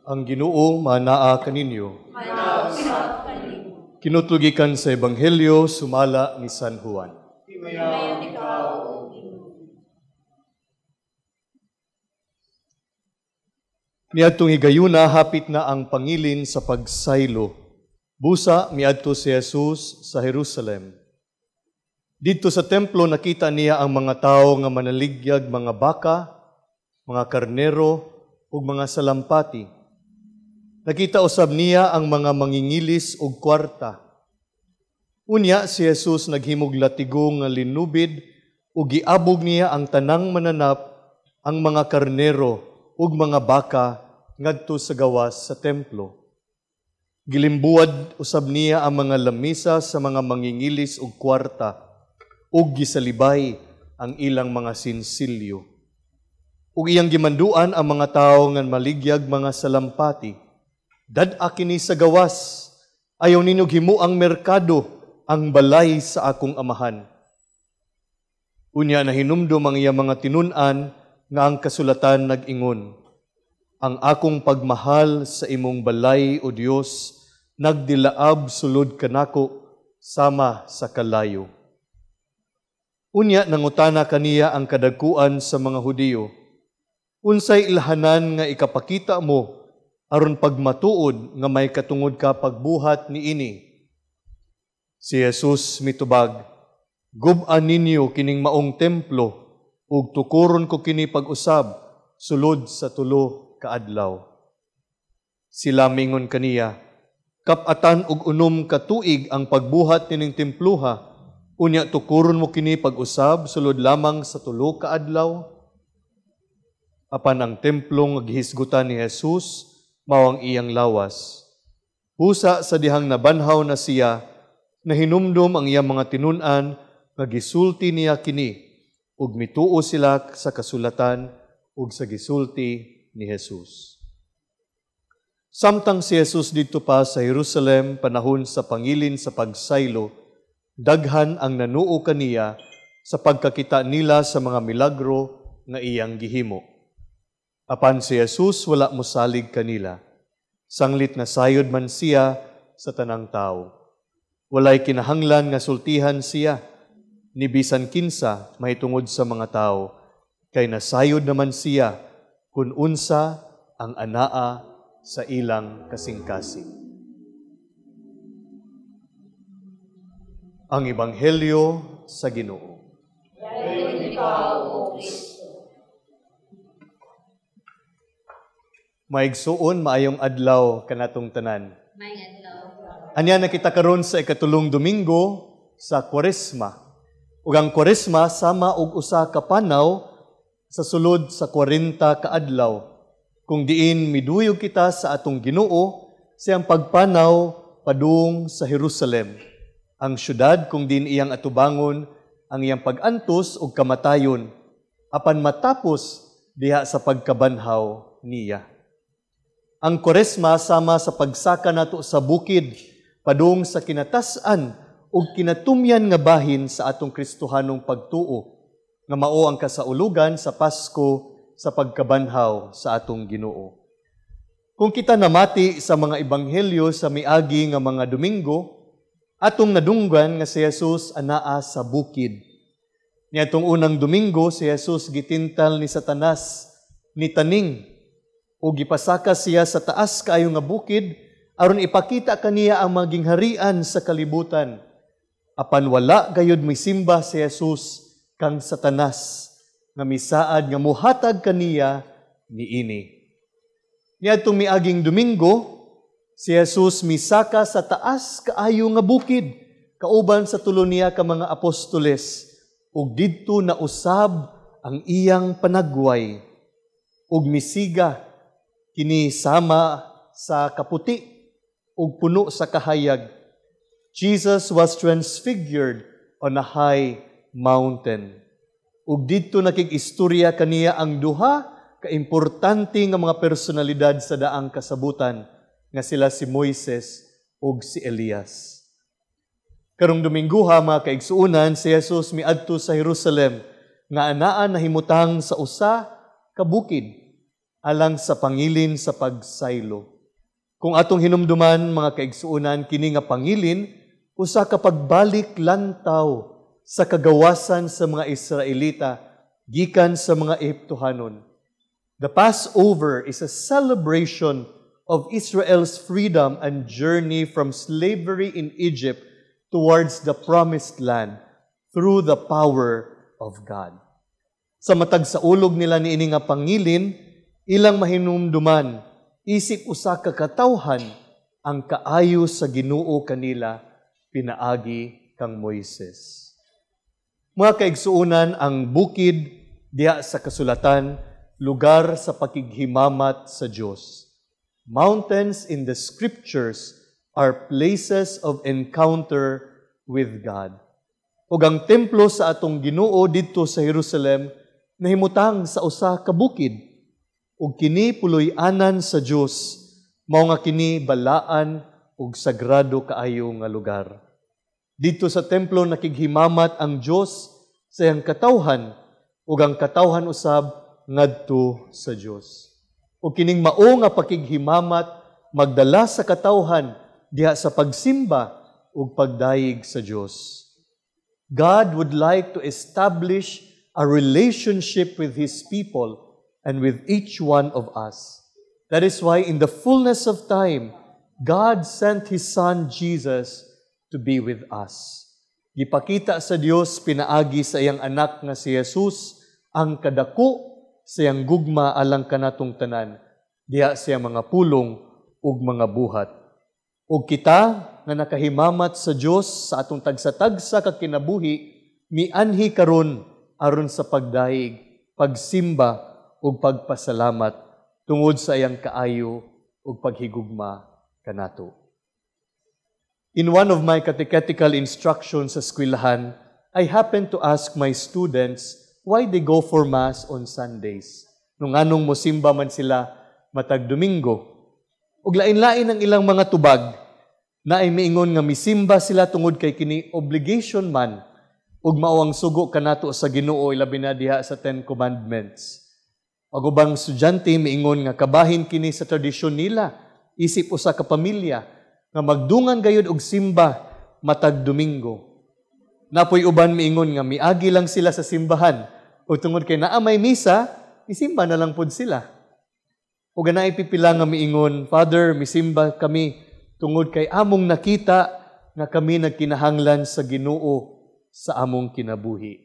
Ang Ginoo manaa kaninyo. Kinutlugikan sa Ebanghelyo sumala ni San Juan. Niadtong higayuna hapit na ang pangilin sa pagsaylo. Busa miadto si Jesus sa Jerusalem. Dito sa templo nakita niya ang mga tao nga manaligyag mga baka, mga karnero ug mga salampati. Nakita usab niya ang mga mangingilis ug kwarta. Unya si Jesus naghimog latigo nga linubid ug giabog niya ang tanang mananap, ang mga karnero ug mga baka ngadto sa gawas sa templo. Gilimbuad usab niya ang mga lamisa sa mga mangingilis ug kwarta ug gisalibay ang ilang mga sinsilyo. Ug iyang gimanduan ang mga tawo nga maligyag mga salampati. Dad-a kini sa gawas, ayaw ninyo himuang merkado, ang balay sa akong amahan. Unya na hinumdum ang iyang mga tinun-an nga ang kasulatan nag-ingon. Ang akong pagmahal sa imong balay, O Dios, nagdilaab sulod kanako sama sa kalayo. Unya nangutana kaniya ang kadagkuan sa mga Hudiyo. Unsay ilhanan nga ikapakita mo aron pagmatuod nga may katungod ka pagbuhat niini? Si Jesus mitubag, "Gub-an ninyo kining maong templo ug tukuron ko kini pag-usab sulod sa 3 ka adlaw." Sila mingon kaniya, "Kap-atan ug 6 ka tuig ang pagbuhat nining templuha, unya tukuron mo kini pag-usab sulod lamang sa 3 ka adlaw?" Apan ang templo nga gihisgutan ni Jesus mao ang iyang lawas. Husa sa dihang nabanhaw na siya, nahinumdum ang iyang mga tinun-an nga gisulti niya kini ug mituo sila sa kasulatan ug sa gisulti ni Jesus. Samtang si Jesus dito pa sa Jerusalem panahon sa pangilin sa pagsaylo, daghan ang nanuo kaniya sa pagkakita nila sa mga milagro nga iyang gihimo. Apan si Jesus wala mosalig kanila. Sanglit na sayod man siya sa tanang tao. Walay kinahanglan nga sultihan siya, ni bisan kinsa mahitungod sa mga tao, kay nasayod naman siya kun unsa ang anaa sa ilang kasing-kasing. Ang Ebanghelyo sa Ginoo. Maigsuon maayong adlaw kanatong tanan. Maayong adlaw. Anya nakita karon sa ikatulong Domingo sa Kwaresma. Ug ang Kwaresma sama og usa ka panaw sa sulod sa 40 ka adlaw. Kung diin miduyog kita sa atong Ginoo siyang pagpanaw padung sa Jerusalem, ang syudad kung diin iyang atubangon ang iyang pag-antos ug kamatayon apan matapos diha sa pagkabanhaw niya. Ang Kwaresma sama sa pagsaka nato sa bukid padung sa kinatas-an ug kinatumyan nga bahin sa atong Kristohanong pagtuo nga mao ang kasaulugan sa Pasko sa pagkabanhaw sa atong Ginoo. Kung kita namati sa mga ebanghelyo sa miagi nga mga Domingo, atong nadunggan nga si Jesus anaa sa bukid. Niadtong unang Domingo si Jesus gitintal ni Satanas ni taning ug gipasaka siya sa taas kaayo nga bukid aron ipakita kaniya ang maging harian sa kalibutan. Apan wala gayud misimba si Jesus kang Satanas nga misaad nga muhatag kaniya niini. Niadtong miaging Domingo, si Jesus misaka sa taas kaayo nga bukid kauban sa tulo niya ka mga apostoles ug didto nausab ang iyang panagway ug misiga kini sama sa kaputi ug puno sa kahayag. Jesus was transfigured on a high mountain. Ug didto nakig-istorya kaniya ang duha ka importante nga mga personalidad sa daang kasabutan nga sila si Moises ug si Elias. Karong Domingguha mga kaigsuunan, si Jesus miadto sa Jerusalem nga anaa nahimutang sa usa ka bukid. alang sa pangilin sa pagsaylo. Kung atong hinumduman, mga kaigsuunan, kini nga pangilin, usa ka pagbalik lantaw sa kagawasan sa mga Israelita, gikan sa mga Ehiptohanon. The Passover is a celebration of Israel's freedom and journey from slavery in Egypt towards the promised land through the power of God. Sa matag sa ulog nila ni ini nga pangilin, ilang mahinumduman, isip usa ka katawhan ang kaayo sa Ginoo kanila pinaagi kang Moises. Mga kaigsuunan, ang bukid diha sa kasulatan, lugar sa pakighimamat sa Dios. Mountains in the scriptures are places of encounter with God. Ug ang templo sa atong Ginoo didto sa Jerusalem nahimutang sa usa ka bukid. Ug kini puloy-anan sa Dios, mao nga kini balaan ug sagrado kaayo nga lugar. Dito sa templo nakighimamat ang Dios sa iyang katawhan ug ang katawhan usab ngadto sa Dios. Ug kining mao nga pakighimamat magdala sa katawhan diha sa pagsimba ug pagdayeg sa Dios. God would like to establish a relationship with His people and with each one of us. That is why in the fullness of time, God sent His Son Jesus to be with us. Gipakita sa Dios pinaagi sa iyang anak nga si Jesus ang kadako sa iyang gugma alang kanatong tanan, diha sa iyang mga pulong ug mga buhat. Ug kita nga nakahimamat sa Dios sa atong tagsa-tagsa ka kinabuhi, mianhi karon aron sa pagdaig, pagsimba ug pagpasalamat tungod sa iyang kaayo ug paghigugma kanato. In one of my catechetical instructions sa eskwelahan, I happened to ask my students why they go for Mass on Sundays. Nung anong mosimba man sila matag Domingo. Ug lain-lain ang ilang mga tubag na ay miingon nga misimba sila tungod kay kini obligation man ug mao ang sugo kanato sa Ginoo ilabi na diha sa 10 Commandments. Ug ubang estudyante miingon nga kabahin kini sa tradisyon nila, isip usa ka pamilya nga magdungan gayud og simba matag Domingo. Napoy uban miingon nga miagi lang sila sa simbahan ug tungod kay naa may misa, isimba na lang pud sila. Ug ganaay pipila nga miingon, Father, misimba kami tungod kay among nakita nga kami nagkinahanglan sa Ginoo sa among kinabuhi.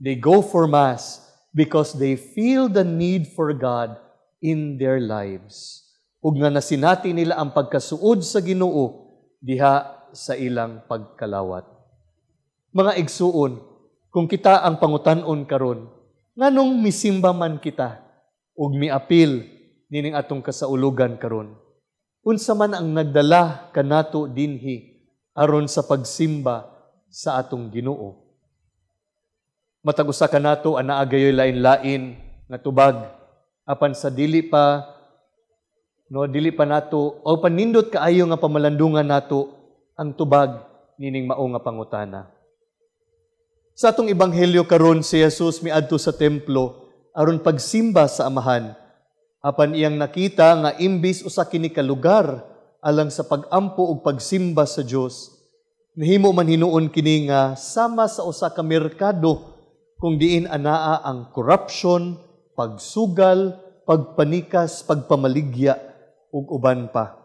They go for Mass because they feel the need for God in their lives. Ug nga nasinati nila ang pagkasuod sa Ginoo diha sa ilang pagkalawat. Mga igsuon, kung kita ang pangutan-on karon, nganong misimba man kita ug miapil nining atong kasaulugan karon? Unsa man ang nagdala kanato dinhi aron sa pagsimba sa atong Ginoo? Matag usa kanato anaa gayoy lain-lain nga tubag apan sa dili pa nato o panindot kaayo nga pamalandungan nato ang tubag nining mao nga pangutana. Sa atong ebanghelyo karon si Jesus miadto sa templo aron pagsimba sa Amahan. Apan iyang nakita nga imbis usa kini ka lugar alang sa pagampo ug pagsimba sa Dios, nahimo man hinuon kini nga sama sa usa ka merkado kung diin anaa ang corruption, pagsugal, pagpanikas, pagpamaligya ug uban pa.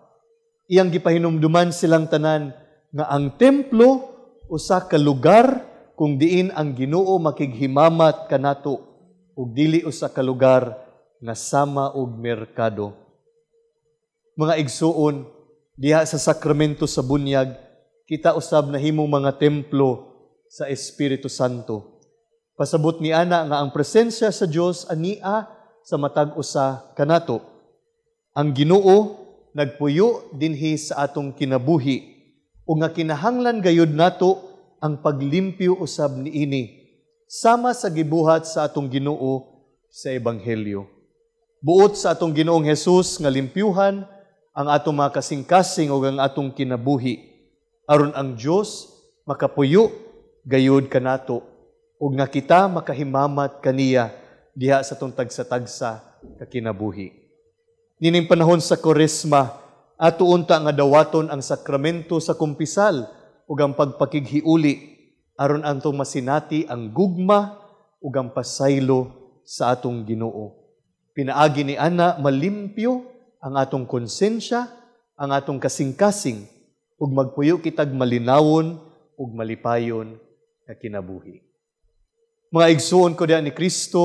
Iyang gipahinumduman silang tanan nga ang templo usa ka lugar kung diin ang Ginoo makighimamat kanato ug dili usa ka lugar nga sama og merkado. Mga igsuon, diha sa sakramento sa bunyag, kita usab nahimong mga templo sa Espiritu Santo. Pasabot ni ana nga ang presensya sa Dios ania sa matag usa kanato. Ang Ginoo nagpuyo dinhi sa atong kinabuhi ug nga kinahanglan gayud nato ang paglimpyo usab niini sama sa gibuhat sa atong Ginoo sa ebanghelyo. Buot sa atong Ginoong Hesus nga limpyuhan ang atong mga kasing-kasing ug ang atong kinabuhi aron ang Dios makapuyo gayud kanato ug nga kita makahimamat kaniya diha sa atong tagsa-tagsa ka kinabuhi. Nining panahon sa Koresma, ato unta nga dawaton ang sakramento sa kumpisal ug ang pagpakighiuli aron antong masinati ang gugma ug ang pasaylo sa atong Ginoo. Pinaagi ni ana malimpyo ang atong konsensya, ang atong kasing-kasing ug magpuyo kitag malinawon ug malipayon nga kinabuhi. Mga igsuon ko diha ni Kristo,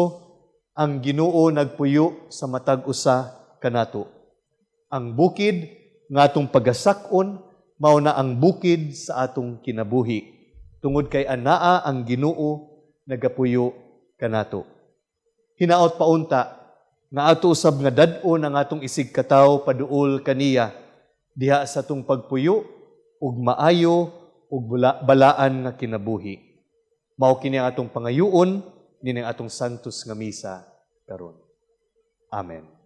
ang Ginoo nagpuyo sa matag usa kanato. Ang bukid nga atong pagasakon mao na ang bukid sa atong kinabuhi. Tungod kay anaa ang Ginoo nagapuyo kanato. Hinaot paunta nga ato usab nga dad-on ang atong isig katawo paduol kaniya diha sa atong pagpuyo ug maayo ug balaan nga kinabuhi. Mao kini ang atong pangayuon nining atong santos nga misa karon. Amen.